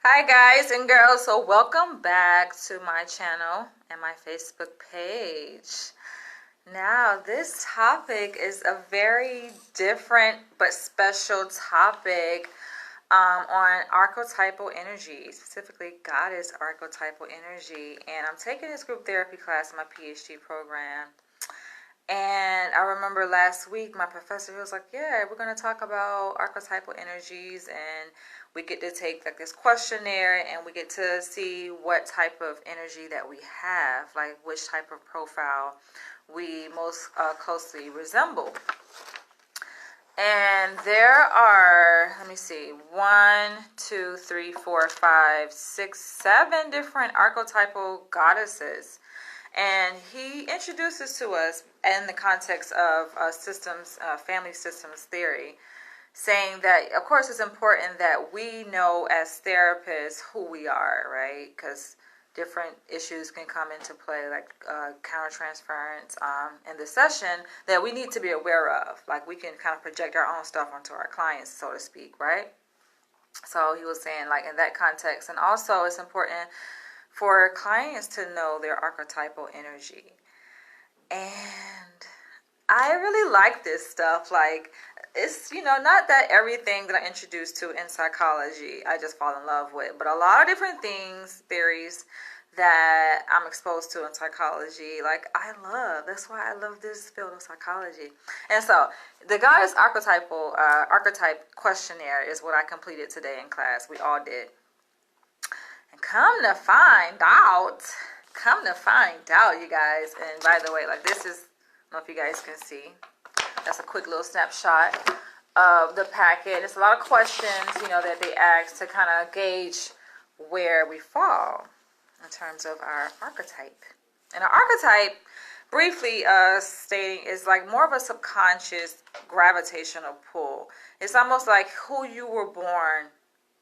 Hi guys and girls, so welcome back to my channel and my Facebook page. Now this topic is a very different but special topic on archetypal energy, specifically goddess archetypal energy. And I'm taking this group therapy class in my PhD program. And I remember last week my professor, he was like, yeah, we're going to talk about archetypal energies, and we get to take like this questionnaire and we get to see what type of energy that we have, like which type of profile we most closely resemble. And there are, let me see, 1, 2, 3, 4, 5, 6, 7 different archetypal goddesses. And he introduces to us in the context of family systems theory, saying that, of course, it's important that we know as therapists who we are, right? Because different issues can come into play, like countertransference in the session that we need to be aware of. Like we can kind of project our own stuff onto our clients, so to speak, right? So he was saying, like, in that context. And also it's important for clients to know their archetypal energy. And I really like this stuff. Like, it's, not that everything that I introduced to in psychology I just fall in love with, but a lot of different things, theories that I'm exposed to in psychology, like, I love. That's why I love this field of psychology. And so the goddess archetype questionnaire is what I completed today in class. We all did. Come to find out, you guys, and by the way, like, this is, I don't know if you guys can see, that's a quick little snapshot of the packet. It's a lot of questions, that they ask to kind of gauge where we fall in terms of our archetype. And our archetype, briefly stating, is like more of a subconscious gravitational pull. It's almost like who you were born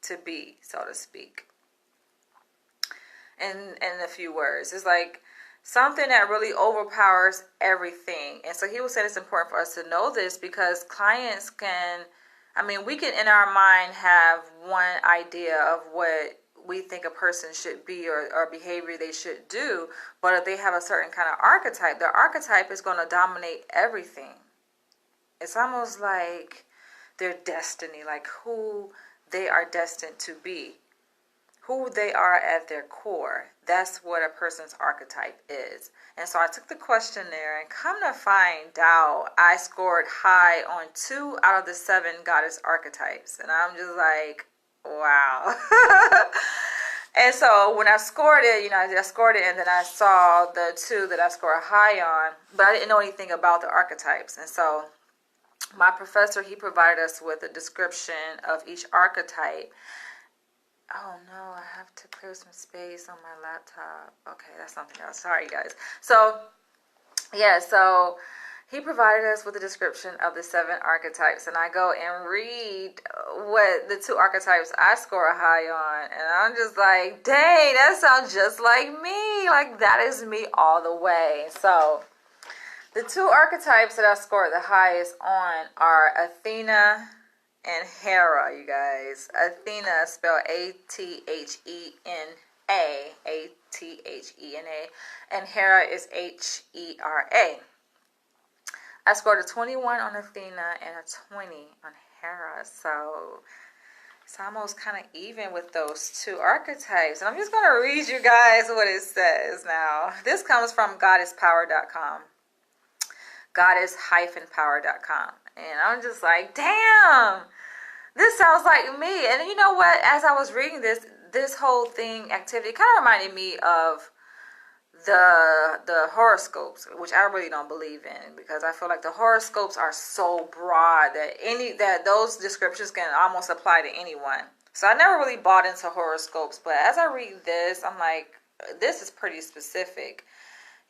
to be, so to speak. In a few words, it's like something that really overpowers everything. And so he was saying it's important for us to know this because clients we can in our mind have one idea of what we think a person should be or behavior they should do, but if they have a certain kind of archetype, their archetype is going to dominate everything. It's almost like their destiny, like who they are destined to be. Who they are at their core. That's what a person's archetype is. And so I took the questionnaire, and come to find out, I scored high on 2 out of the 7 goddess archetypes. And I'm just like, wow. And so when I scored it, I scored it, and then I saw the 2 that I scored high on, but I didn't know anything about the archetypes. And so my professor, he provided us with a description of each archetype. Oh no, I have to clear some space on my laptop. Okay, that's something else. Sorry, guys. So he provided us with a description of the 7 archetypes, and I go and read what the 2 archetypes I score a high on, and I'm just like, dang, that sounds just like me. Like, that is me all the way. So the 2 archetypes that I scored the highest on are Athena and Hera, you guys. Athena spelled Athena, Athena, and Hera is Hera. I scored a 21 on Athena and a 20 on Hera, so it's almost kind of even with those 2 archetypes. And I'm just going to read you guys what it says now. This comes from goddesspower.com. goddess-power.com. And I'm just like, damn, this sounds like me. And you know what? As I was reading this whole thing, activity, kind of reminded me of the horoscopes, which I really don't believe in, because I feel like the horoscopes are so broad that those descriptions can almost apply to anyone. So I never really bought into horoscopes, but as I read this, I'm like, this is pretty specific,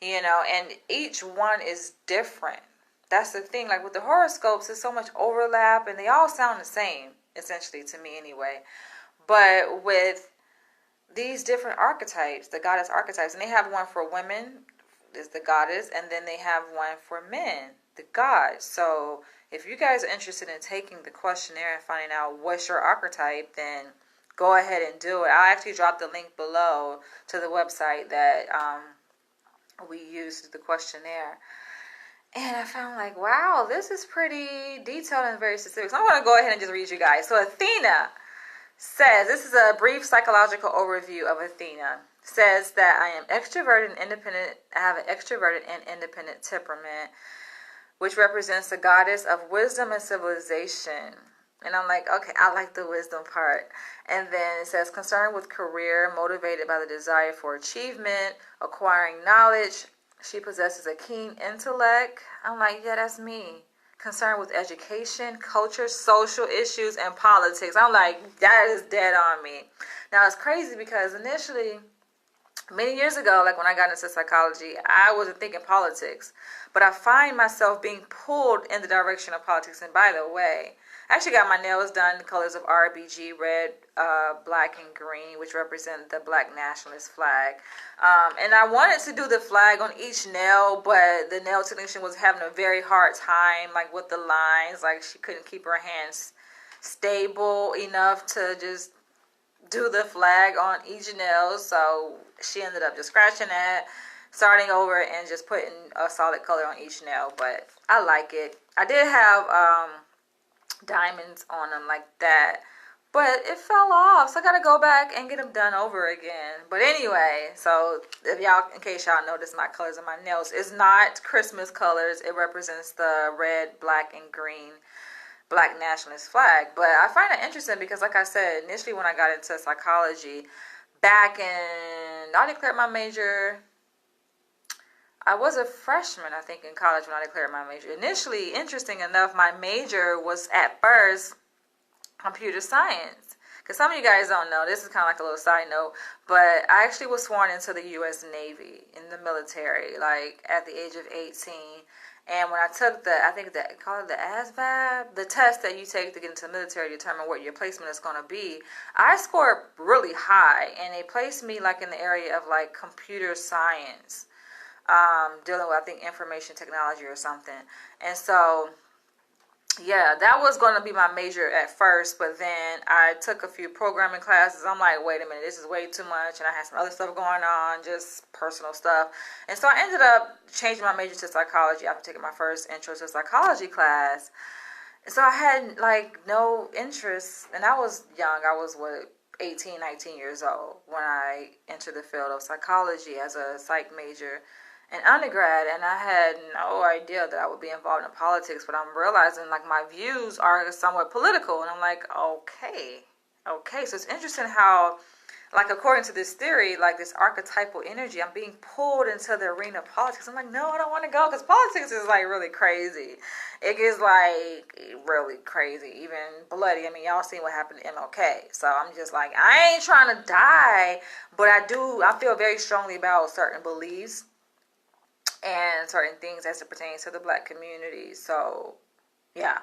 and each one is different. That's the thing. Like with the horoscopes, there's so much overlap, and they all sound the same, essentially, to me anyway. But with these different archetypes, the goddess archetypes, and they have one for women, is the goddess, and then they have one for men, the god. So if you guys are interested in taking the questionnaire and finding out what's your archetype, then go ahead and do it. I'll actually drop the link below to the website that we used to the questionnaire. And I found like, wow, this is pretty detailed and very specific. So I'm going to go ahead and just read you guys. So Athena says, this is a brief psychological overview of Athena. Says that I am extroverted and independent. I have an extroverted and independent temperament, which represents the goddess of wisdom and civilization. And I'm like, okay, I like the wisdom part. And then it says, concerned with career, motivated by the desire for achievement, acquiring knowledge. She possesses a keen intellect. I'm like, yeah, that's me. Concerned with education, culture, social issues, and politics. I'm like, that is dead on me. Now, it's crazy because initially, many years ago, like when I got into psychology, I wasn't thinking politics. But I find myself being pulled in the direction of politics. And by the way, I actually got my nails done in the colors of RBG, red, black, and green, which represent the Black nationalist flag. And I wanted to do the flag on each nail, but the nail technician was having a very hard time, like with the lines. Like she couldn't keep her hands stable enough to just do the flag on each nail. So she ended up just scratching that, starting over, and just putting a solid color on each nail. But I like it. I did have diamonds on them like that, but it fell off, so I gotta go back and get them done over again. But anyway, so if y'all, in case y'all notice, my colors of my nails is not Christmas colors. It represents the red, black, and green Black nationalist flag. But I find it interesting because, like I said, initially when I got into psychology, I declared my major. I was a freshman, I think, in college when I declared my major. Initially, interesting enough, my major was at first computer science. Because some of you guys don't know, this is kind of like a little side note, but I actually was sworn into the U.S. Navy in the military, like at the age of 18. And when I took call it the ASVAB, the test that you take to get into the military to determine what your placement is going to be, I scored really high, and they placed me like in the area of like computer science. Dealing with, I think, information technology or something. And so, yeah, that was going to be my major at first, but then I took a few programming classes. I'm like, wait a minute, this is way too much, and I had some other stuff going on, just personal stuff. And so I ended up changing my major to psychology after taking my first intro to psychology class. And so I had, like, no interest, and I was young. I was, 18, 19 years old when I entered the field of psychology as a psych major in undergrad, and I had no idea that I would be involved in politics, but I'm realizing like my views are somewhat political, and I'm like, okay, so it's interesting how, like, according to this theory, like this archetypal energy, I'm being pulled into the arena of politics. I'm like, no, I don't want to go, because politics is like really crazy. It gets like really crazy, even bloody. I mean, y'all seen what happened to MLK, so I'm just like, I ain't trying to die, but I feel very strongly about certain beliefs and certain things as it pertains to the Black community. So, yeah.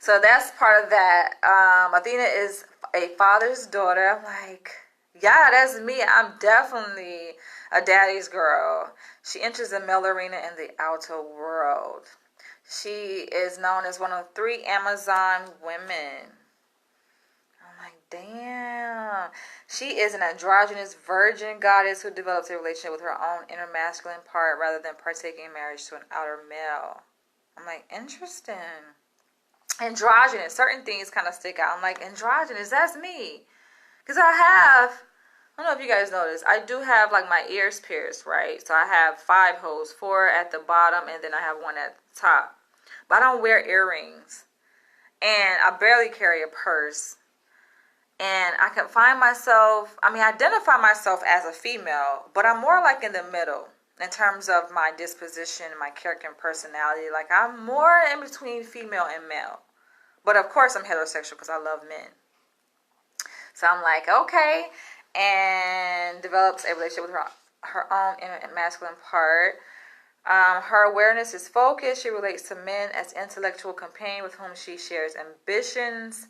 So that's part of that. Athena is a father's daughter. I'm like, yeah, that's me. I'm definitely a daddy's girl. She enters the male arena in the outer world. She is known as one of 3 Amazon women. I'm like, damn. She is an androgynous virgin goddess who develops a relationship with her own inner masculine part rather than partaking in marriage to an outer male. I'm like, interesting. Androgynous. Certain things kind of stick out. I'm like, androgynous, that's me. Because I don't know if you guys noticed, I do have like my ears pierced, right? So I have 5 holes, 4 at the bottom, and then I have 1 at the top. But I don't wear earrings. And I barely carry a purse. And I can identify myself as a female, but I'm more like in the middle in terms of my disposition, my character and personality. Like, I'm more in between female and male. But of course I'm heterosexual because I love men. So I'm like, okay. And develops a relationship with her own inner masculine part. Her awareness is focused. She relates to men as intellectual companion with whom she shares ambitions,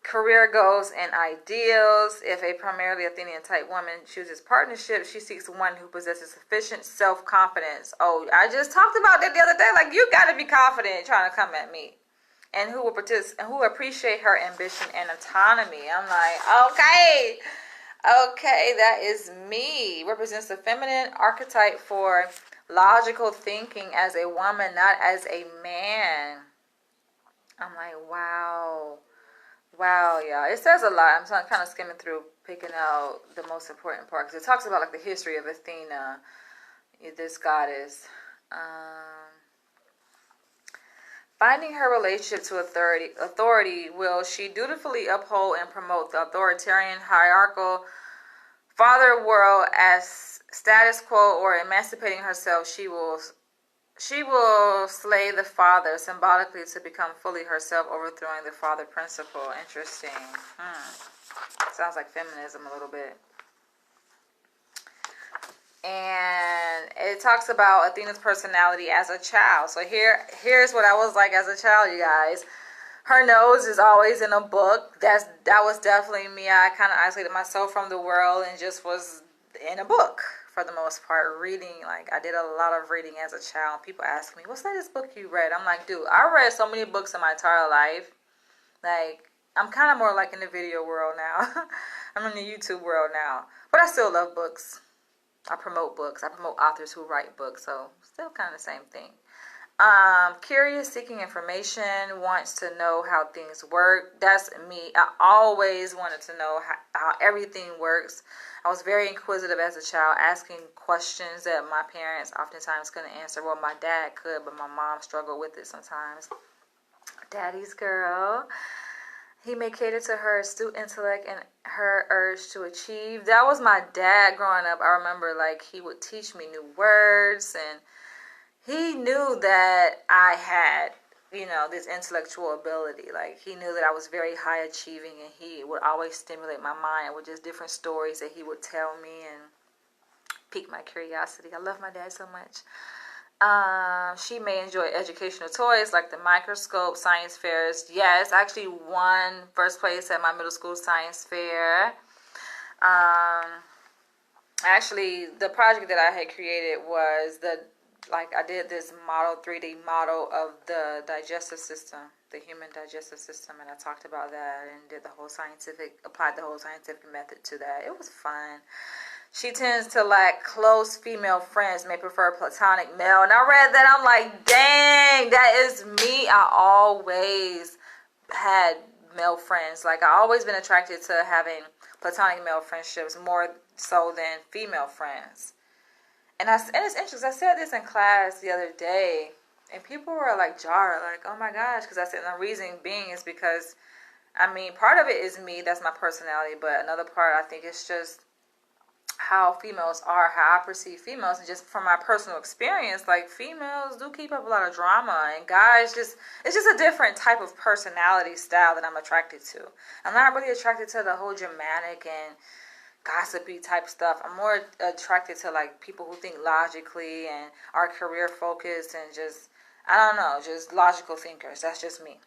career goals, and ideals. If a primarily Athenian type woman chooses partnership, she seeks one who possesses sufficient self-confidence. Oh, I just talked about that the other day. Like, you got to be confident trying to come at me. and who will who appreciate her ambition and autonomy. I'm like, okay, that is me. Represents the feminine archetype for logical thinking as a woman, not as a man. I'm like, wow, y'all. It says a lot. I'm kind of skimming through, picking out the most important part, because it talks about like the history of Athena, this goddess. Finding her relationship to authority, will she dutifully uphold and promote the authoritarian, hierarchical father world as status quo, or emancipating herself, she will slay the father symbolically to become fully herself, overthrowing the father principle. Interesting. Sounds like feminism a little bit. And it talks about Athena's personality as a child. So here's what I was like as a child, you guys. Her nose is always in a book. That was definitely me. I kind of isolated myself from the world and just was in a book for the most part, reading. Like, I did a lot of reading as a child. People ask me, what's the latest book you read? I'm like, dude, I read so many books in my entire life. Like, I'm kind of more like in the video world now. I'm in the YouTube world now. But I still love books. I promote books. I promote authors who write books. So, still kind of the same thing. Curious, seeking information, wants to know how things work. That's me. I always wanted to know how everything works. I was very inquisitive as a child, asking questions that my parents oftentimes couldn't answer. Well, my dad could, but my mom struggled with it sometimes. Daddy's girl. He may cater to her astute intellect and her urge to achieve. That was my dad growing up. I remember, like, he would teach me new words, and he knew that I had, this intellectual ability. Like, he knew that I was very high achieving, and he would always stimulate my mind with just different stories that he would tell me and pique my curiosity. I love my dad so much. She may enjoy educational toys like the microscope, science fairs. Yes, I actually won first place at my middle school science fair. Actually, the project that I had created was I did this 3D model of the digestive system, the human digestive system, and I talked about that and applied the whole scientific method to that. It was fun. She tends to lack close female friends, may prefer platonic male. And I read that, I'm like, dang, that is me. I always had male friends. Like, I always been attracted to having platonic male friendships more so than female friends. And it's interesting. I said this in class the other day, and people were like jarred, like, oh my gosh, because I said the reason being is because, part of it is me, that's my personality, but another part I think it's just how females are, how I perceive females, and just from my personal experience, like, females do keep up a lot of drama, and guys it's just a different type of personality style that I'm attracted to. I'm not really attracted to the whole dramatic and gossipy type stuff. I'm more attracted to, like, people who think logically and are career focused and just, I don't know, just logical thinkers. That's just me.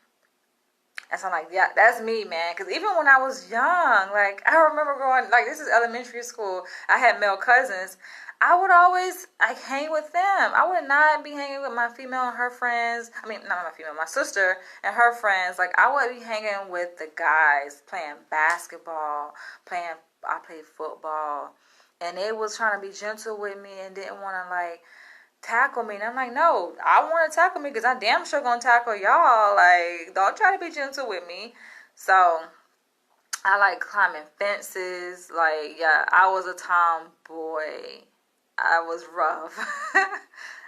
And so I'm like, yeah, that's me, man. Because even when I was young, like, I remember growing, like, this is elementary school. I had male cousins. I would always, hang with them. I would not be hanging with my female and her friends. Not my female, my sister and her friends. Like, I would be hanging with the guys, playing basketball, I played football. And they was trying to be gentle with me and didn't want to, like, tackle me. And I'm like, no, I want to tackle me because I damn sure gonna tackle y'all. Like, don't try to be gentle with me. So I like climbing fences. Like, yeah, I was a tomboy. I was rough.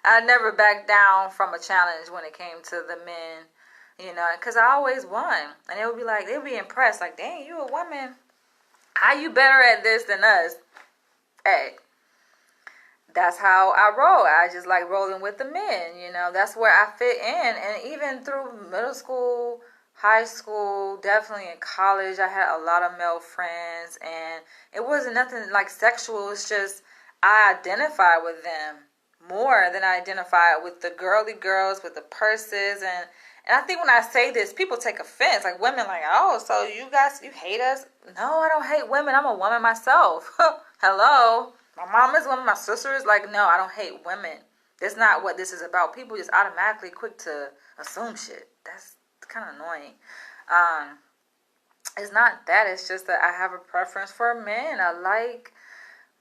I never backed down from a challenge when it came to the men, because I always won. And they would be impressed, like, dang, you a woman, how you better at this than us? Hey, that's how I roll. I just like rolling with the men, That's where I fit in. And even through middle school, high school, definitely in college, I had a lot of male friends. And it wasn't nothing like sexual. It's just I identify with them more than I identify with the girly girls with the purses. And I think when I say this, people take offense. Like, women like, oh, so you hate us? No, I don't hate women. I'm a woman myself. Hello? My mom is woman, my sister is like, no, I don't hate women. That's not what this is about. People just automatically quick to assume shit. That's kind of annoying. It's not that. It's just that I have a preference for men. I like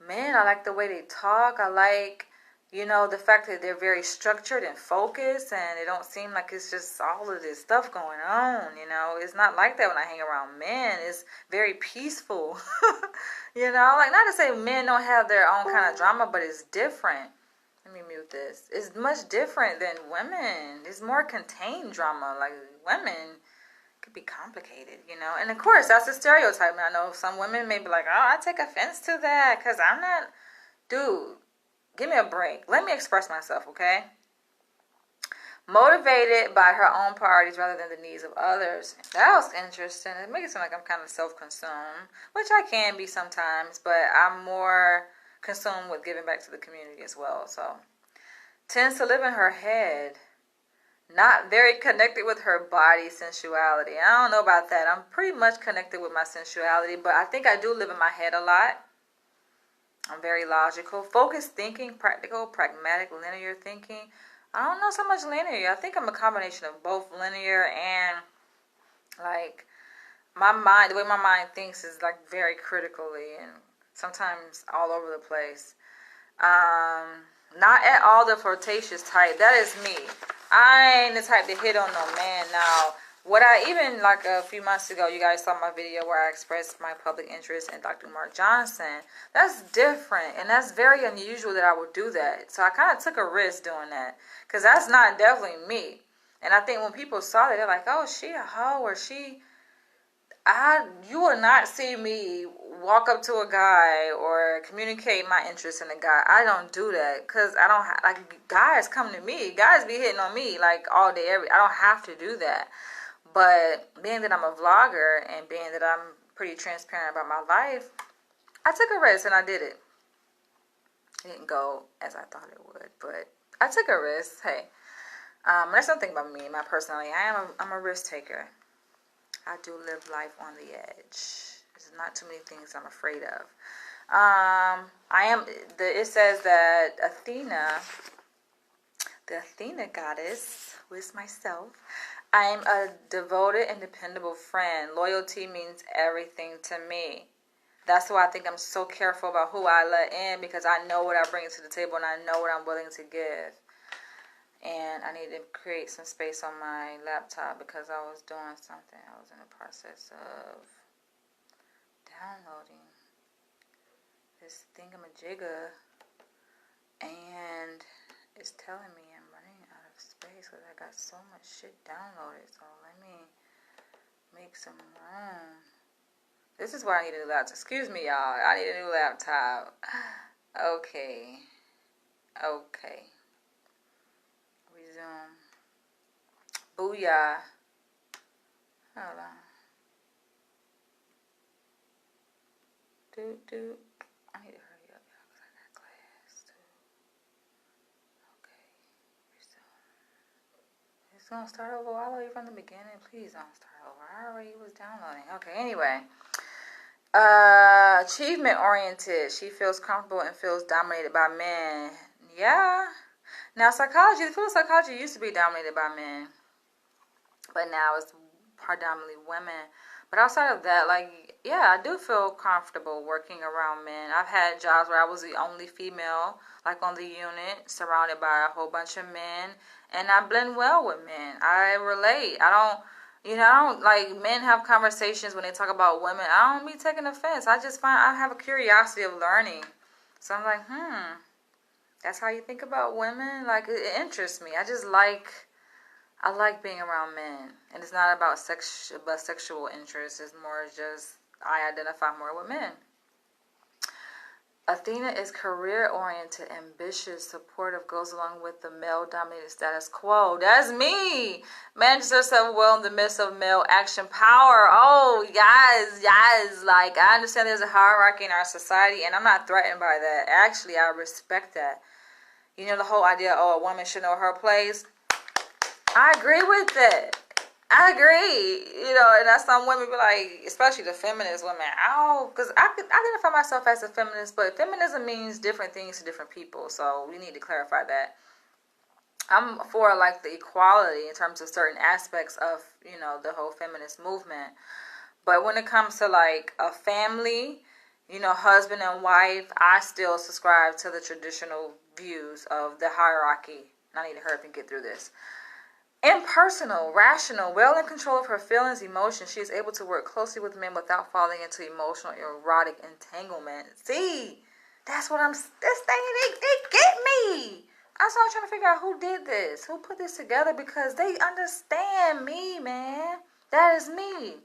men. I like the way they talk. I like, the fact that they're very structured and focused, and it don't seem like it's just all of this stuff going on. It's not like that when I hang around men. It's very peaceful. Like, not to say men don't have their own kind of drama, but it's different. Let me mute this. It's much different than women. It's more contained drama. Like, women could be complicated, And of course, that's a stereotype. And I know some women may be like, oh, I take offense to that because I'm not... Dude, give me a break. Let me express myself, okay? Motivated by her own priorities rather than the needs of others. That was interesting. It makes it sound like I'm kind of self-consumed, which I can be sometimes, but I'm more consumed with giving back to the community as well. So, tends to live in her head. Not very connected with her body sensuality. I don't know about that. I'm pretty much connected with my sensuality, but I think I do live in my head a lot. I'm very logical. Focused thinking, practical, pragmatic, linear thinking. I don't know so much linear. I think I'm a combination of both linear and, like, my mind, the way my mind thinks is, like, very critically and sometimes all over the place. Not at all the flirtatious type. That is me. I ain't the type to hit on no man. Now, what I even, like a few months ago, you guys saw my video where I expressed my public interest in Dr. Mark Johnson. That's different, and that's very unusual that I would do that. So I kind of took a risk doing that, because that's not definitely me. And I think when people saw that, they're like, oh, she a hoe, or you will not see me walk up to a guy or communicate my interest in a guy. I don't do that because I don't like guys come to me. Guys be hitting on me like all day, I don't have to do that. But being that I'm a vlogger and being that I'm pretty transparent about my life, I took a risk and I did it. It didn't go as I thought it would, but I took a risk. Hey, that's something about me, my personality. I'm a risk taker. I do live life on the edge. There's not too many things I'm afraid of. It says that Athena, the Athena goddess, who is myself, I am a devoted and dependable friend. Loyalty means everything to me. That's why I think I'm so careful about who I let in, because I know what I bring to the table and I know what I'm willing to give. And I need to create some space on my laptop because I was doing something. I was in the process of downloading this thingamajigger, and it's telling me I'm running out of space because I got so much shit downloaded. So let me make some room. This is why I need a new laptop. Excuse me, y'all. I need a new laptop. Okay. Resume. Booyah. Hold on. I need to hurry up, y'all, because I got class, too. Okay. Resume. It's going to start over all the way from the beginning. Please don't start over. I already was downloading. Okay, anyway. Achievement oriented. She feels comfortable and feels dominated by men. Yeah. Now, the field of psychology used to be dominated by men, but now it's predominantly women. But outside of that, I do feel comfortable working around men. I've had jobs where I was the only female, like on the unit, surrounded by a whole bunch of men, and I blend well with men. I relate. I don't like men have conversations when they talk about women. I don't be taking offense. I just find I have a curiosity of learning. So I'm like, that's how you think about women? Like, it interests me. I like being around men. And it's not about sexual interest. It's more just, I identify more with men. Athena is career-oriented, ambitious, supportive, goes along with the male-dominated status quo. That's me! Manages herself well in the midst of male action power. Oh, yes. Like, I understand there's a hierarchy in our society, and I'm not threatened by that. Actually, I respect that. The whole idea, a woman should know her place. I agree with that. I agree. And that's some women be like, especially the feminist women, because I could identify myself as a feminist, but feminism means different things to different people, so we need to clarify that. I'm for like the equality in terms of certain aspects of, you know, the whole feminist movement. But when it comes to like a family, you know, husband and wife, I still subscribe to the traditional views of the hierarchy. I need to hurry up and get through this. Impersonal, rational, well in control of her feelings, emotions. She is able to work closely with men without falling into emotional, erotic entanglement. See, that's what this thing, they get me. That's why I'm trying to figure out who did this, who put this together, because they understand me, man. That is me.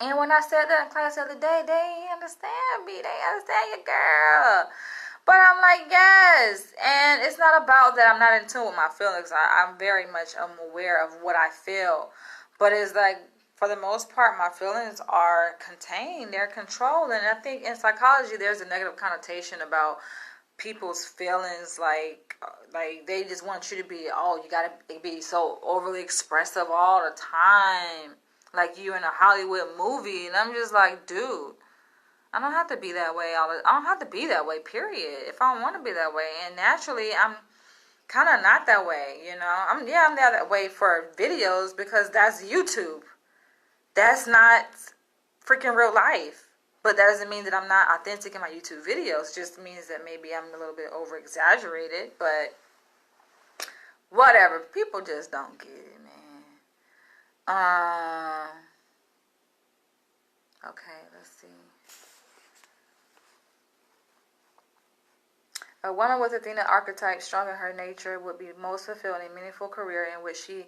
And when I said that in class the other day, they understand me. They understand your girl. But I'm like, yes. And it's not about that I'm not in tune with my feelings. I'm very much aware of what I feel. But it's like, for the most part, my feelings are contained. They're controlled. And I think in psychology, there's a negative connotation about people's feelings. Like they just want you to be, oh, you got to be so overly expressive all the time. Like you in a Hollywood movie. And I'm just like, dude, I don't have to be that way. I don't have to be that way, period. If I don't want to be that way. And naturally, I'm kind of not that way, you know. I'm that way for videos because that's YouTube. That's not freaking real life. But that doesn't mean that I'm not authentic in my YouTube videos. It just means that maybe I'm a little bit over-exaggerated. But whatever. People just don't get it, man. Okay, let's see. A woman with Athena archetype strong in her nature would be most fulfilled in a meaningful career in which she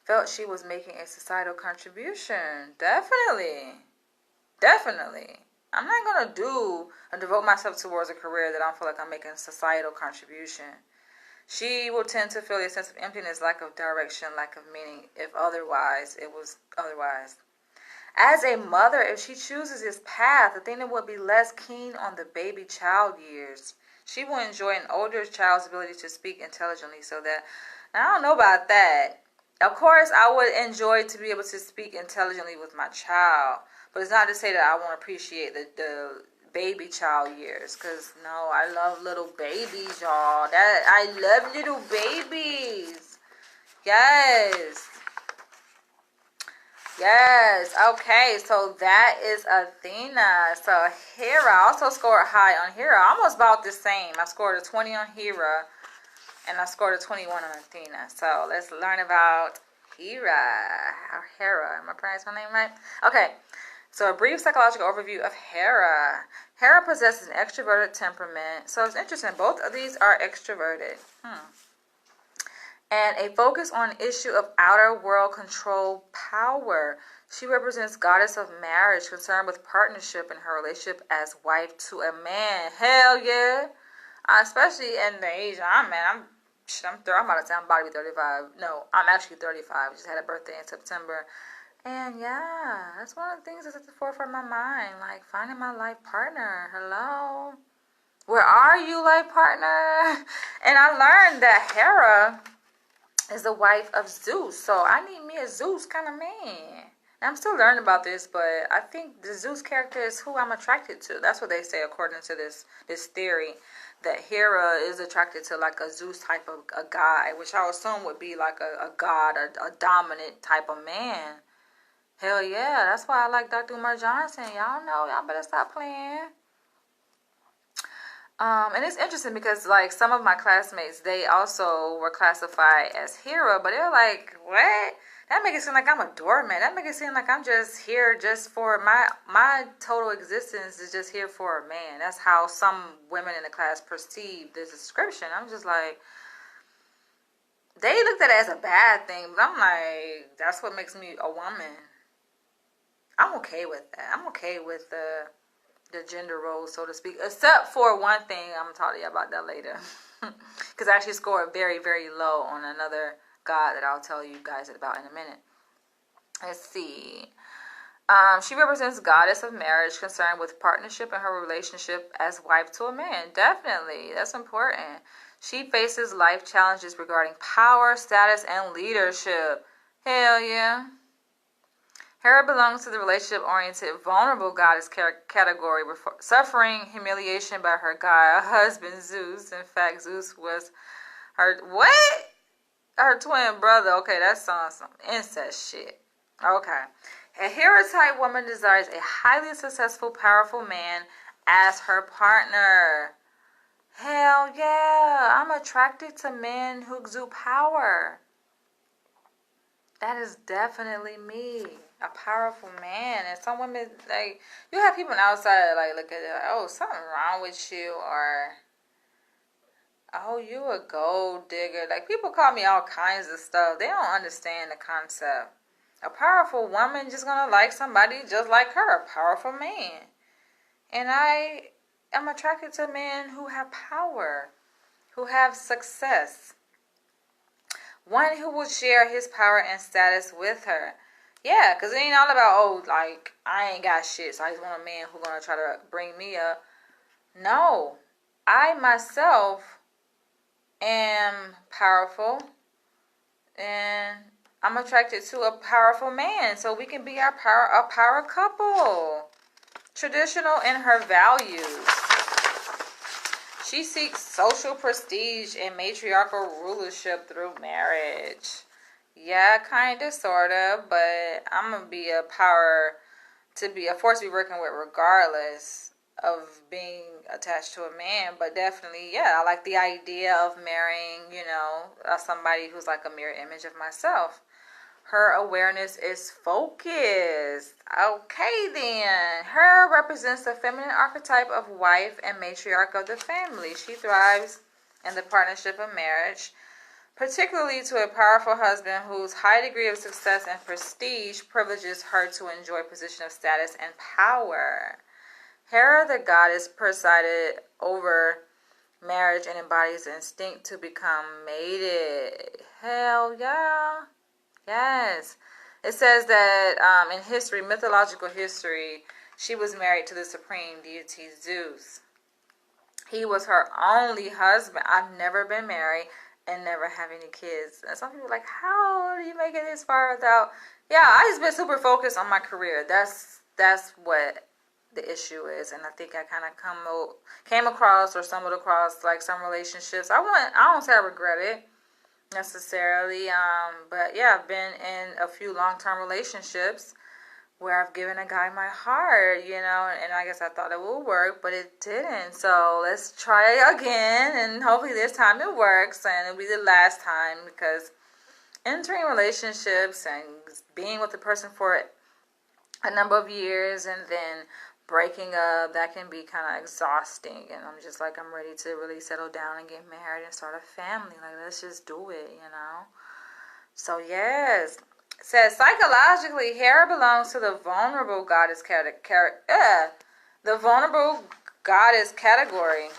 felt she was making a societal contribution. Definitely. I'm not going to devote myself towards a career that I don't feel like I'm making a societal contribution. She will tend to feel a sense of emptiness, lack of direction, lack of meaning, if otherwise, it was otherwise. As a mother, if she chooses this path, Athena will be less keen on the baby child years. She will enjoy an older child's ability to speak intelligently, so that, I don't know about that. Of course, I would enjoy to be able to speak intelligently with my child, but it's not to say that I won't appreciate the baby child years, because no, I love little babies, y'all. I love little babies. Yes. Okay, so that is Athena. So Hera, I also scored high on Hera. Almost about the same. I scored a 20 on Hera, and I scored a 21 on Athena. So let's learn about Hera. Or Hera. Am I pronouncing my name right? Okay. So a brief psychological overview of Hera. Hera possesses an extroverted temperament. So it's interesting. Both of these are extroverted. And a focus on issue of outer world control power. She represents goddess of marriage, concerned with partnership in her relationship as wife to a man. Hell yeah. Especially in the age I'm at. I'm about to say I'm about to be 35. No, I'm actually 35. Just had a birthday in September. And yeah, that's one of the things that's at the forefront of my mind. Like finding my life partner. Hello? Where are you, life partner? And I learned that Hera is the wife of Zeus. So I need me a Zeus kind of man. And I'm still learning about this, but I think the Zeus character is who I'm attracted to. That's what they say according to this theory, that Hera is attracted to like a Zeus type of a guy, which I assume would be like a god, a dominant type of man. Hell yeah, that's why I like Dr. Umar Johnson. Y'all know, y'all better stop playing. And it's interesting because like some of my classmates, they also were classified as Hera, but they're like, what? That makes it seem like I'm a doormat. That makes it seem like I'm just here just for my total existence is just here for a man. That's how some women in the class perceive this description. I'm just like, they looked at it as a bad thing, but I'm like, that's what makes me a woman. I'm okay with that. I'm okay with the gender roles, so to speak, except for one thing. I'm going to talk to you about that later. Because I actually scored very, very low on another god that I'll tell you guys about in a minute. Let's see. She represents goddess of marriage, concerned with partnership in her relationship as wife to a man. Definitely. That's important. She faces life challenges regarding power, status, and leadership. Hell yeah. Hera belongs to the relationship-oriented, vulnerable goddess category, suffering humiliation by her god husband Zeus. In fact, Zeus was her... What? Her twin brother. Okay, that's some incest shit. Okay. A hero type woman desires a highly successful, powerful man as her partner. Hell yeah. I'm attracted to men who exude power. That is definitely me. A powerful man. And some women, like, you have people outside, like, look at it, like, oh, something wrong with you, or, oh, you a gold digger. Like, people call me all kinds of stuff. They don't understand the concept. A powerful woman just gonna like somebody just like her, a powerful man. And I am attracted to men who have power, who have success. One who will share his power and status with her. Yeah, because it ain't all about, oh, like, I ain't got shit, so I just want a man who's going to try to bring me up. No. I myself am powerful, and I'm attracted to a powerful man, so we can be a power couple. Traditional in her values. She seeks social prestige and matriarchal rulership through marriage. Yeah, kind of, sort of, but I'm going to be a force to be working with regardless of being attached to a man. But definitely, yeah, I like the idea of marrying, somebody who's like a mirror image of myself. Her awareness is focused. Okay, then. Her represents the feminine archetype of wife and matriarch of the family. She thrives in the partnership of marriage, particularly to a powerful husband whose high degree of success and prestige privileges her to enjoy a position of status and power. Hera, the goddess, presided over marriage and embodies the instinct to become mated. Hell yeah. Yes. It says that in history, mythological history, she was married to the supreme deity Zeus. He was her only husband. I've never been married and never have any kids. And some people are like, how do you make it this far without... Yeah, I just been super focused on my career. That's what the issue is. And I think I kind of came across or stumbled across like some relationships. I don't say I regret it necessarily, but yeah, I've been in a few long-term relationships where I've given a guy my heart, and I guess I thought it would work, but it didn't. So let's try it again, and hopefully this time it works, and it'll be the last time, because entering relationships and being with the person for a number of years and then breaking up, that can be kind of exhausting. And I'm just like, I'm ready to really settle down and get married and start a family. Like, let's just do it, So yes, it says psychologically, Hera belongs to the vulnerable goddess the vulnerable goddess category.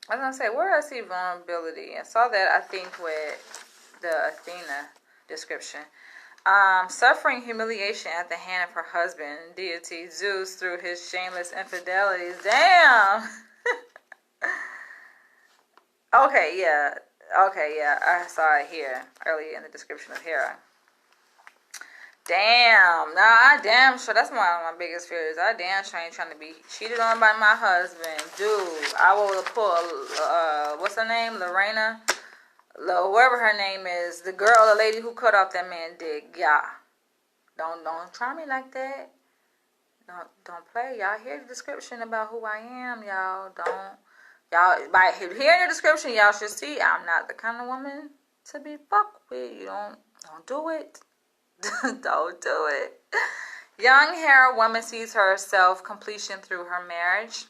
I was gonna say, where I see vulnerability, I saw that, I think, with the Athena description. Suffering humiliation at the hand of her husband, deity Zeus, through his shameless infidelities. Damn! Okay, yeah, I saw it here, earlier in the description of Hera. Damn, I damn sure, that's one of my biggest fears. I damn sure ain't trying to be cheated on by my husband. Dude, I will pull, what's her name, Lorena? Whoever her name is, the lady who cut off that man's dick. Yeah, don't try me like that. Don't play. Y'all hear the description about who I am. Y'all by hearing the description, y'all should see I'm not the kind of woman to be fucked with. You don't do it. Don't do it. Young Hera woman sees herself completion through her marriage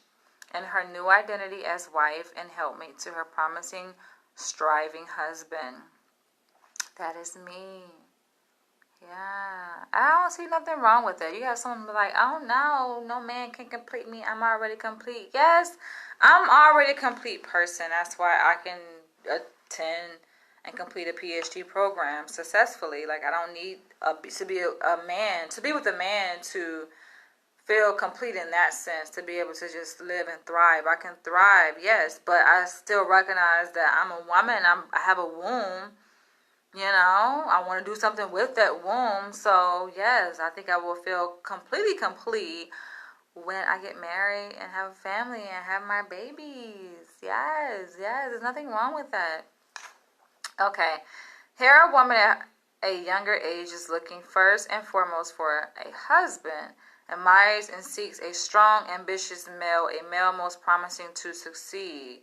and her new identity as wife and helpmate to her promising, striving husband. That is me. Yeah. I don't see nothing wrong with it. You have someone like, oh no man can complete me. I'm already complete. Yes, I'm already a complete person. That's why I can attend and complete a PhD program successfully. Like, I don't need to be with a man to feel complete in that sense, to be able to just live and thrive. I can thrive, yes, but I still recognize that I'm a woman. I have a womb, I want to do something with that womb. So yes, I think I will feel completely complete when I get married and have a family and have my babies. Yes, there's nothing wrong with that. Okay, Here, a woman at a younger age is looking first and foremost for a husband, admires and seeks a strong, ambitious male, a male most promising to succeed.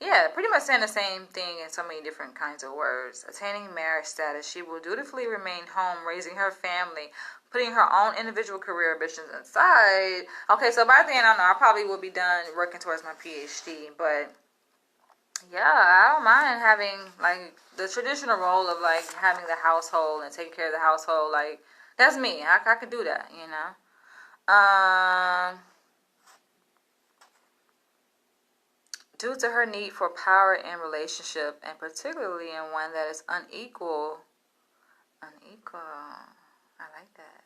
Yeah, pretty much saying the same thing in so many different kinds of words. Attaining marriage status, she will dutifully remain home, raising her family, putting her own individual career ambitions aside. Okay, so by then, I don't know, I probably will be done working towards my PhD, but yeah, I don't mind having, like, the traditional role of, like, having the household and taking care of the household. Like, that's me. I could do that, you know. Due to her need for power in relationship, and particularly in one that is unequal, I like that.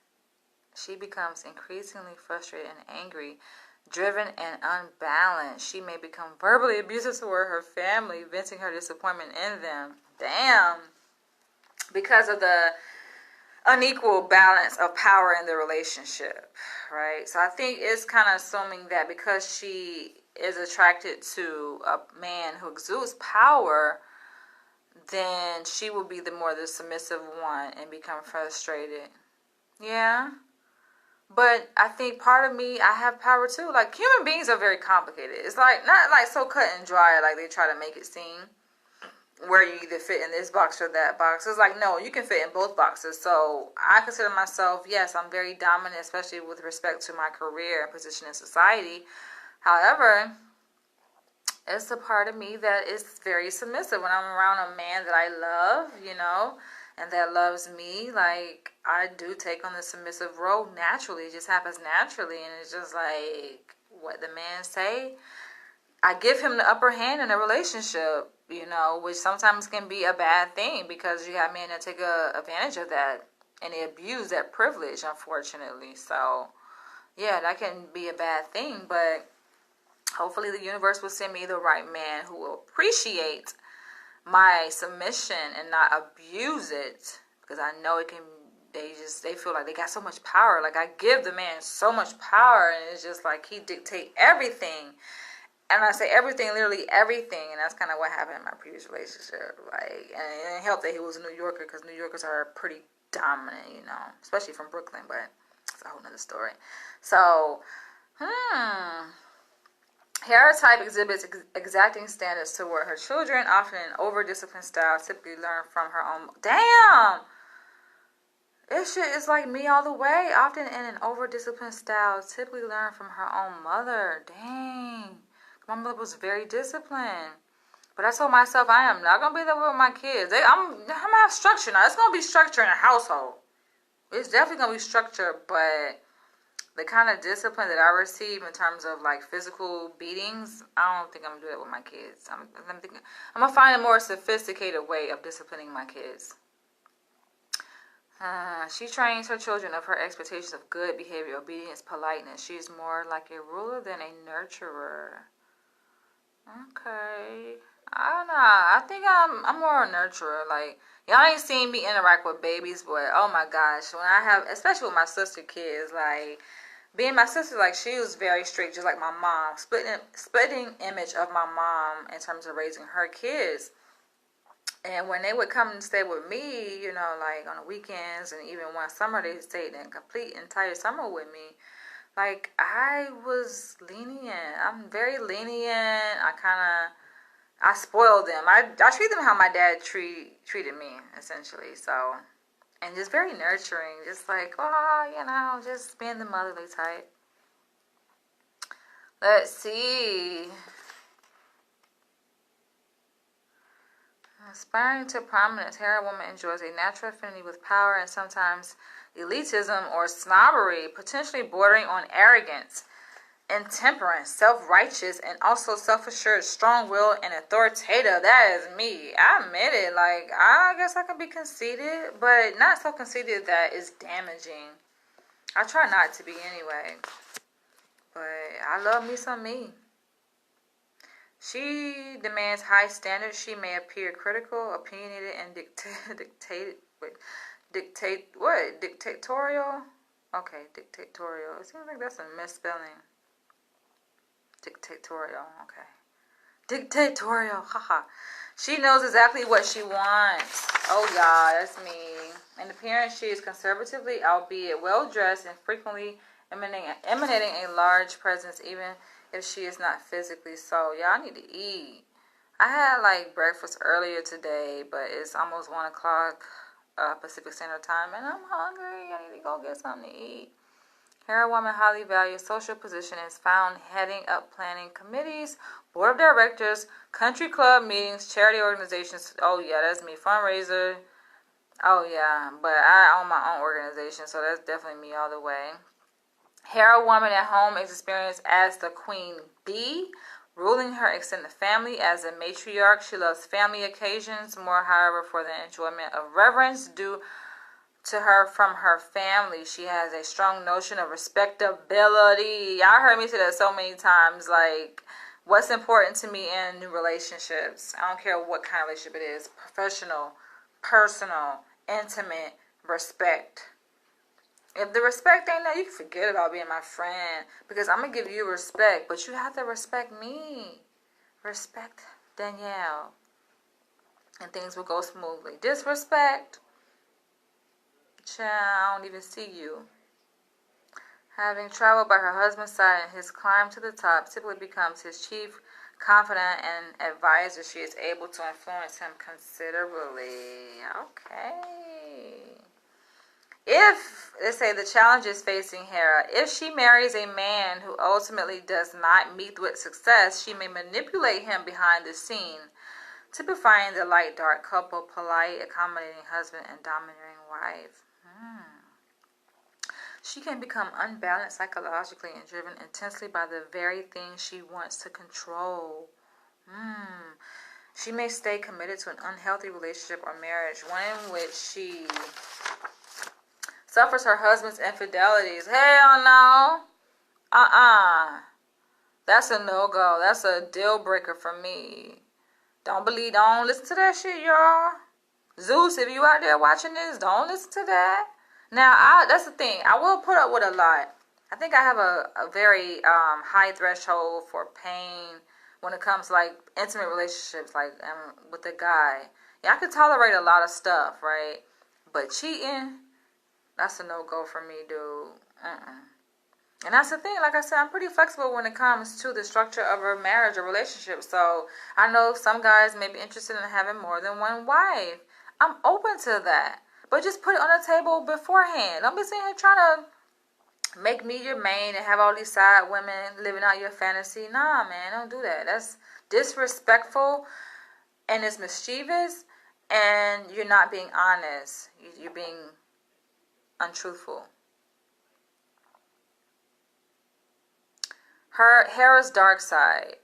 She becomes increasingly frustrated and angry, driven and unbalanced. She may become verbally abusive toward her family, venting her disappointment in them. Damn. Because of the unequal balance of power in the relationship, right? So I think it's kind of assuming that because she is attracted to a man who exudes power, then she will be the submissive one and become frustrated. Yeah. But I think part of me, I have power too. Like, human beings are very complicated. It's like, not like so cut and dry like they try to make it seem, where you either fit in this box or that box. It's like, no, you can fit in both boxes. So I consider myself, yes, I'm very dominant, especially with respect to my career and position in society. However, it's a part of me that is very submissive. When I'm around a man that I love, you know, and that loves me, like, I do take on the submissive role naturally. It just happens naturally. And it's just like, what the man say, I give him the upper hand in a relationship, you know, which sometimes can be a bad thing because you have men that take advantage of that and they abuse that privilege, unfortunately. So, yeah, that can be a bad thing, but hopefully the universe will send me the right man who will appreciate my submission and not abuse it, because I know it can, they feel like they got so much power. Like, I give the man so much power, and it's just like he dictate everything. And I say everything, literally everything, and that's kind of what happened in my previous relationship. Like, and it helped that he was a New Yorker, because New Yorkers are pretty dominant, you know, especially from Brooklyn, but it's a whole nother story. So, Archetype exhibits exacting standards toward her children, often in over-disciplined style, typically learned from her own. Damn! This shit is like me all the way. Often in an over-disciplined style, typically learned from her own mother. Dang. My mother was very disciplined. But I told myself I am not going to be there with my kids. I'm going to have structure now. It's going to be structure in a household. It's definitely going to be structure, but the kind of discipline that I receive in terms of, like, physical beatings, I don't think I'm going to do that with my kids. I'm going to find a more sophisticated way of disciplining my kids. She trains her children of her expectations of good behavior, obedience, politeness. She is more like a ruler than a nurturer. Okay. I don't know. I think I'm more a nurturer. Like, y'all ain't seen me interact with babies, but oh my gosh, when I have, especially with my sister kids, like, being my sister, like, she was very strict, just like my mom. Splitting image of my mom in terms of raising her kids. And when they would come and stay with me, you know, like on the weekends, and even one summer they stayed in complete entire summer with me. Like, I was lenient. I'm very lenient. I spoiled them. I treat them how my dad treated me, essentially. So, and just very nurturing. Just like, oh, you know, just being the motherly type. Let's see. Aspiring to prominence, Hera woman enjoys a natural affinity with power and sometimes elitism or snobbery, potentially bordering on arrogance, intemperance, self-righteous, and also self-assured, strong-willed, and authoritative. That is me. I admit it. Like, I guess I can be conceited, but not so conceited that it's damaging. I try not to be anyway. But I love me some me. She demands high standards. She may appear critical, opinionated, and dictatorial? Okay, dictatorial. It seems like that's a misspelling. Dictatorial, okay. Dictatorial. Haha. She knows exactly what she wants. Oh, y'all, that's me. In appearance, she is conservatively, albeit well-dressed, and frequently emanating a large presence, even if she is not physically so. Y'all need to eat. I had like breakfast earlier today, but it's almost 1 o'clock Pacific Standard Time, and I'm hungry. I need to go get something to eat. Here, a woman highly valued social position is found heading up planning committees, board of directors, country club meetings, charity organizations. Oh, yeah, that's me. Fundraiser. Oh, yeah, but I own my own organization, so that's definitely me all the way. Here, a woman at home is experienced as the queen bee, ruling her extended family as a matriarch. She loves family occasions more, however, for the enjoyment of reverence due to her from her family. She has a strong notion of respectability. Y'all heard me say that so many times. Like, what's important to me in new relationships? I don't care what kind of relationship it is. Professional, personal, intimate, respect. If the respect ain't there, you can forget about being my friend. Because I'm going to give you respect. But you have to respect me. Respect Danielle. And things will go smoothly. Disrespect. I don't even see you. Having traveled by her husband's side and his climb to the top typically becomes his chief confidant and advisor. She is able to influence him considerably. Okay. If, let's say, the challenges facing Hera, if she marries a man who ultimately does not meet with success, she may manipulate him behind the scene, typifying the light-dark couple, polite, accommodating husband, and domineering wife. She can become unbalanced psychologically and driven intensely by the very thing she wants to control. She may stay committed to an unhealthy relationship or marriage, one in which she suffers her husband's infidelities. Hell no. That's a no-go. That's a deal breaker for me. Don't listen to that shit, y'all. Zeus, if you out there watching this, don't listen to that. Now, that's the thing. I will put up with a lot. I think I have a very high threshold for pain when it comes to, like, intimate relationships, like, with a guy. Yeah, I could tolerate a lot of stuff, right? But cheating, that's a no-go for me, dude. And that's the thing. Like I said, I'm pretty flexible when it comes to the structure of a marriage or relationship. So I know some guys may be interested in having more than one wife. I'm open to that. But just put it on the table beforehand. Don't be sitting here trying to make me your main and have all these side women living out your fantasy. Nah, man, don't do that. That's disrespectful and it's mischievous, and you're not being honest. You're being untruthful. Hera's dark side.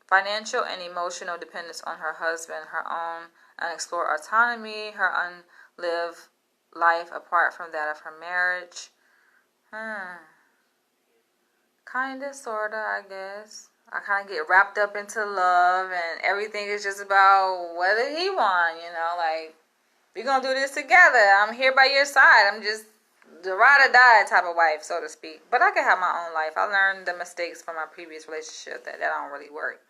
Financial and emotional dependence on her husband, her own unexplored autonomy, her unlived life apart from that of her marriage. Kinda, sorta, I guess. I kind of get wrapped up into love, and everything is just about what did he want, like, we're gonna do this together. I'm here by your side. I'm just the ride or die type of wife, so to speak. But I can have my own life. I learned the mistakes from my previous relationship that don't really work.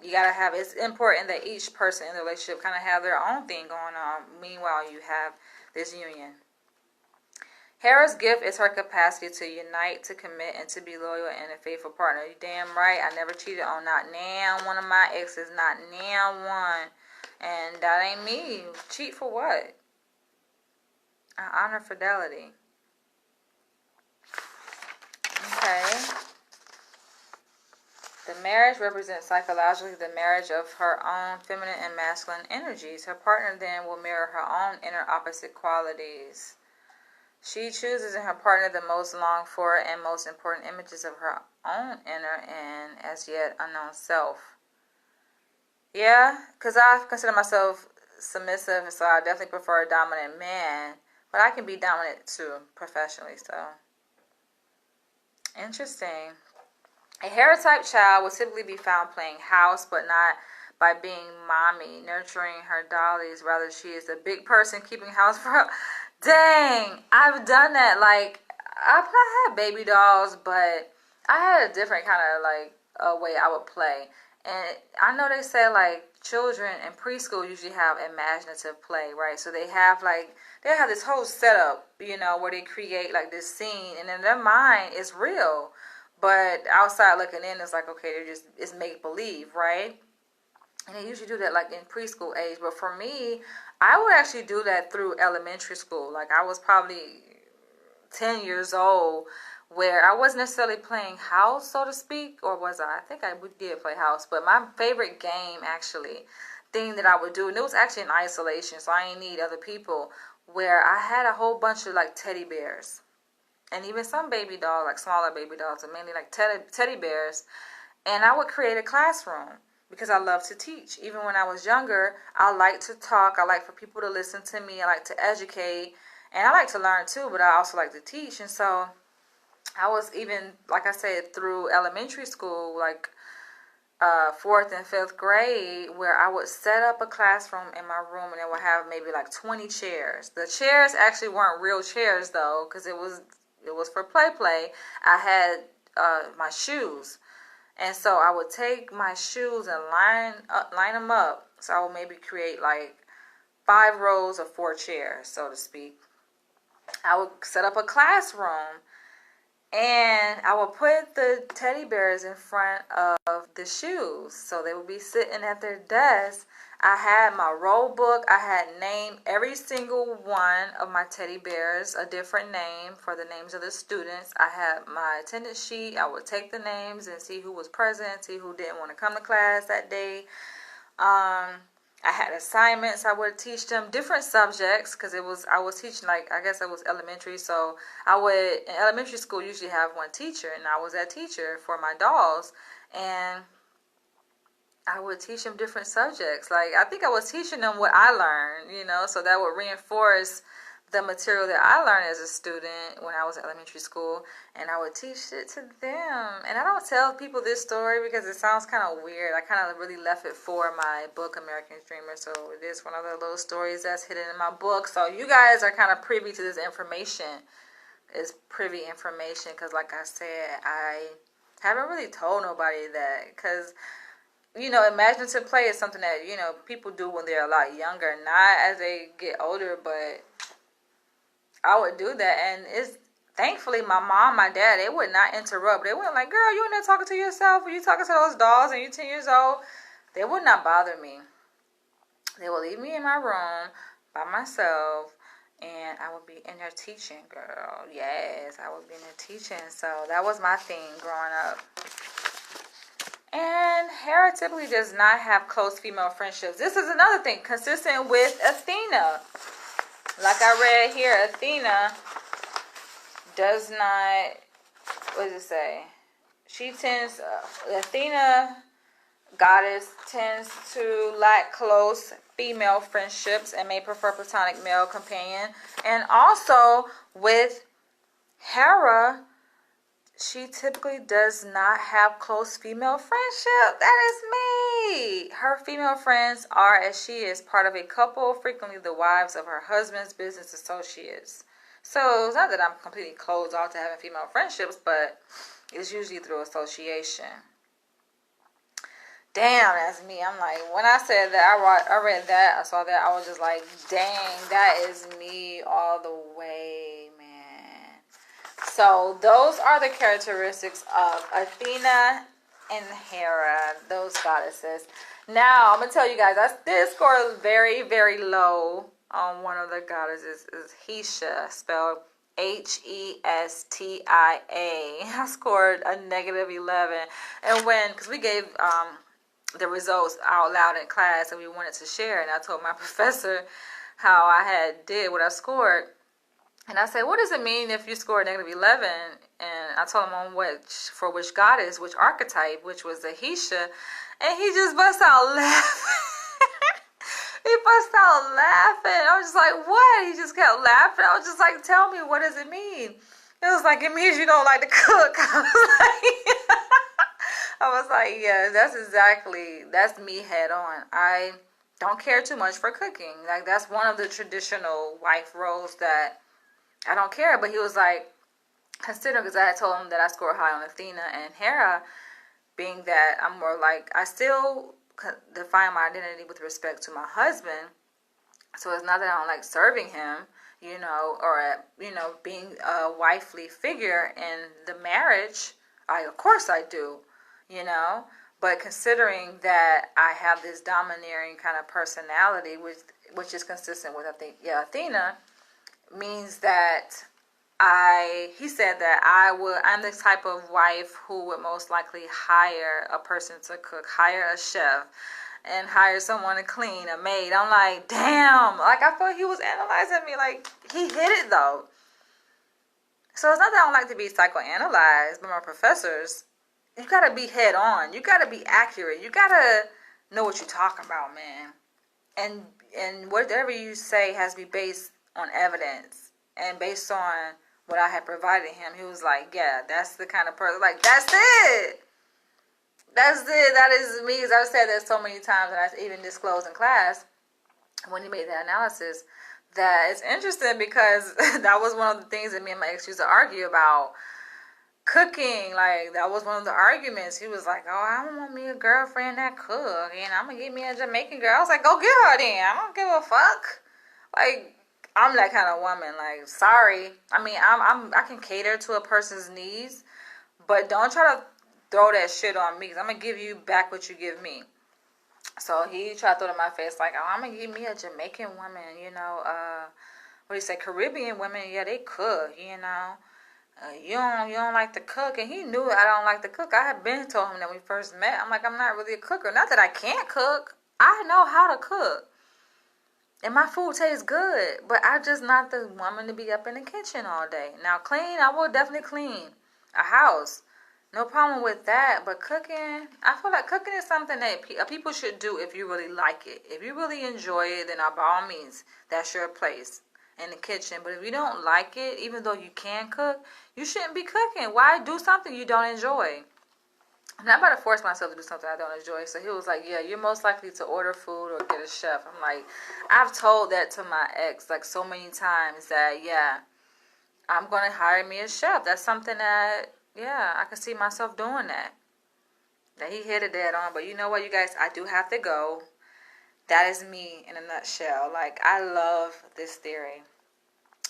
You gotta have, it's important that each person in the relationship kind of have their own thing going on. Meanwhile, you have this union. Hera's gift is her capacity to unite, to commit, and to be loyal and a faithful partner. You damn right. I never cheated on not now one of my exes, not now one. And that ain't me. Cheat for what? I honor fidelity. Okay. The marriage represents psychologically the marriage of her own feminine and masculine energies. Her partner then will mirror her own inner opposite qualities. She chooses in her partner the most longed for and most important images of her own inner and as yet unknown self. Yeah, because I consider myself submissive, so I definitely prefer a dominant man. But I can be dominant too, professionally, so. Interesting. A Hera-type child will typically be found playing house, but not by being mommy, nurturing her dollies. Rather, she is a big person keeping house for her. Dang, I've done that. Like, I had baby dolls, but I had a different kind of, like, way I would play. And I know they say like children in preschool usually have imaginative play, right? So they have this whole setup, where they create like this scene, and in their mind it's real, but outside looking in, it's like, okay, it's make believe, right? And they usually do that like in preschool age. But for me, I would actually do that through elementary school. Like I was probably 10 years old, where I wasn't necessarily playing house, so to speak, or was I? I think we did play house, but my favorite game, actually, thing that I would do, and it was actually in isolation, so I didn't need other people, where I had a whole bunch of like teddy bears, and even some baby dolls, like smaller baby dolls, and mainly like teddy bears, and I would create a classroom. Because I love to teach. Even when I was younger, I like to talk. I like for people to listen to me. I like to educate. And I like to learn too, but I also like to teach. And so I was even, like I said, through elementary school, like 4th and 5th grade, where I would set up a classroom in my room, and it would have maybe like 20 chairs. The chairs actually weren't real chairs though, because it was for play. I had my shoes. And so I would take my shoes and line them up. So I would maybe create like 5 rows of 4 chairs, so to speak. I would set up a classroom, and I would put the teddy bears in front of the shoes. So they would be sitting at their desk. I had my roll book. I had named every single one of my teddy bears a different name for the names of the students. I had my attendance sheet. I would take the names and see who was present, see who didn't want to come to class that day. I had assignments. I would teach them different subjects, because I was teaching, like, I guess it was elementary. So in elementary school, usually have one teacher, and I was that teacher for my dolls. And I would teach them different subjects. Like, I think I was teaching them what I learned, so that would reinforce the material that I learned as a student when I was in elementary school, and I would teach it to them. And I don't tell people this story because it sounds kind of weird. I kind of really left it for my book, American Dreamer, so it is one of the little stories that's hidden in my book. So you guys are kind of privy to this information. It's privy information, because like I said, I haven't really told nobody that, because imaginative play is something that, people do when they're a lot younger, not as they get older, but I would do that. And it's thankfully my mom, my dad, they would not interrupt. They weren't like, girl, you in there talking to yourself? Or you talking to those dolls and you're 10 years old? They would not bother me. They would leave me in my room by myself, and I would be in there teaching, girl. Yes, I would be in there teaching. So that was my thing growing up. And Hera typically does not have close female friendships. This is another thing, consistent with Athena. Like I read here, Athena does not, what does it say? Athena, goddess, tends to lack close female friendships and may prefer platonic male companion. And also with Hera, she typically does not have close female friendship. That is me. Her female friends are, as she is, part of a couple, frequently the wives of her husband's business associates. So it's not that I'm completely closed off to having female friendships, but it's usually through association. Damn, that's me. I'm like, when I said that, I read that, I saw that, I was just like, dang, that is me all the way, man. So those are the characteristics of Athena and Hera, those goddesses. Now, I'm going to tell you guys, I did score very, very low on one of the goddesses. Is Hestia, spelled Hestia. I scored a -11. And because we gave the results out loud in class and we wanted to share, and I told my professor how I did what I scored. And I said, what does it mean if you score a -11? And I told him on which goddess, which archetype, which was the Hestia. And he just bust out laughing. He bust out laughing. I was just like, what? He just kept laughing. I was just like, tell me, what does it mean? It was like, it means you don't like to cook. I was like, yeah, that's me head on. I don't care too much for cooking. Like, that's one of the traditional wife roles that I don't care. But he was like, consider, because I had told him that I scored high on Athena and Hera. being that I'm more like, I still define my identity with respect to my husband. So it's not that I don't like serving him, you know, or, you know, being a wifely figure in the marriage. Of course I do, you know. But considering that I have this domineering kind of personality, which is consistent with, I think, Athena, means that he said that I'm the type of wife who would most likely hire a person to cook, hire a chef, and hire someone to clean, a maid. I'm like, damn, like I felt he was analyzing me, like he hit it though. So it's not that I don't like to be psychoanalyzed by my professors. You gotta be head on. You gotta be accurate. You gotta know what you're talking about, man. And whatever you say has to be based on evidence and based on what I had provided him. He was like, yeah, that's the kind of person. Like, that's it. That's it. That is me. Because I've said that so many times, and I even disclosed in class when he made that analysis, that it's interesting because that was one of the things that me and my ex used to argue about. Cooking, like, that was one of the arguments. He was like, oh, I don't want me a girlfriend that cook, and I'm gonna get me a Jamaican girl. I was like, go get her then. I don't give a fuck. Like, I'm that kind of woman. Like, sorry. I mean, I can cater to a person's needs, but don't try to throw that shit on me, because I'm gonna give you back what you give me. So he tried to throw it in my face like, oh, I'm gonna give me a Jamaican woman, you know, what do you say, Caribbean women, yeah, they cook, you know. You don't like to cook, and he knew I don't like to cook. I had been told him that when we first met. I'm like, I'm not really a cooker. Not that I can't cook. I know how to cook, and my food tastes good. But I'm just not the woman to be up in the kitchen all day. Now, clean, I will definitely clean a house, no problem with that. But cooking, I feel like cooking is something that people should do if you really like it. If you really enjoy it, then by all means, that's your place in the kitchen. But if you don't like it, even though you can cook, you shouldn't be cooking. Why do something you don't enjoy? I'm not about to force myself to do something I don't enjoy. So he was like, yeah, you're most likely to order food or get a chef. I'm like, I've told that to my ex like so many times that, yeah, I'm going to hire me a chef. That's something that, yeah, I can see myself doing that. That he hit it dead on. But you know what, you guys, I do have to go. That is me in a nutshell. Like, I love this theory.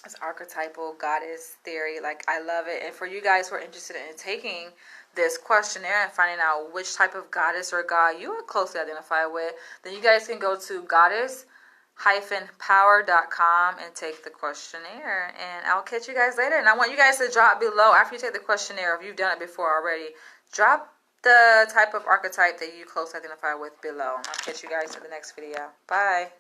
It's archetypal goddess theory. Like, I love it. And for you guys who are interested in taking this questionnaire and finding out which type of goddess or god you are closely identified with, then you guys can go to goddess-power.com and take the questionnaire. And I'll catch you guys later. And I want you guys to drop below, after you take the questionnaire, if you've done it before already, drop the type of archetype that you closely identify with below. I'll catch you guys in the next video. Bye.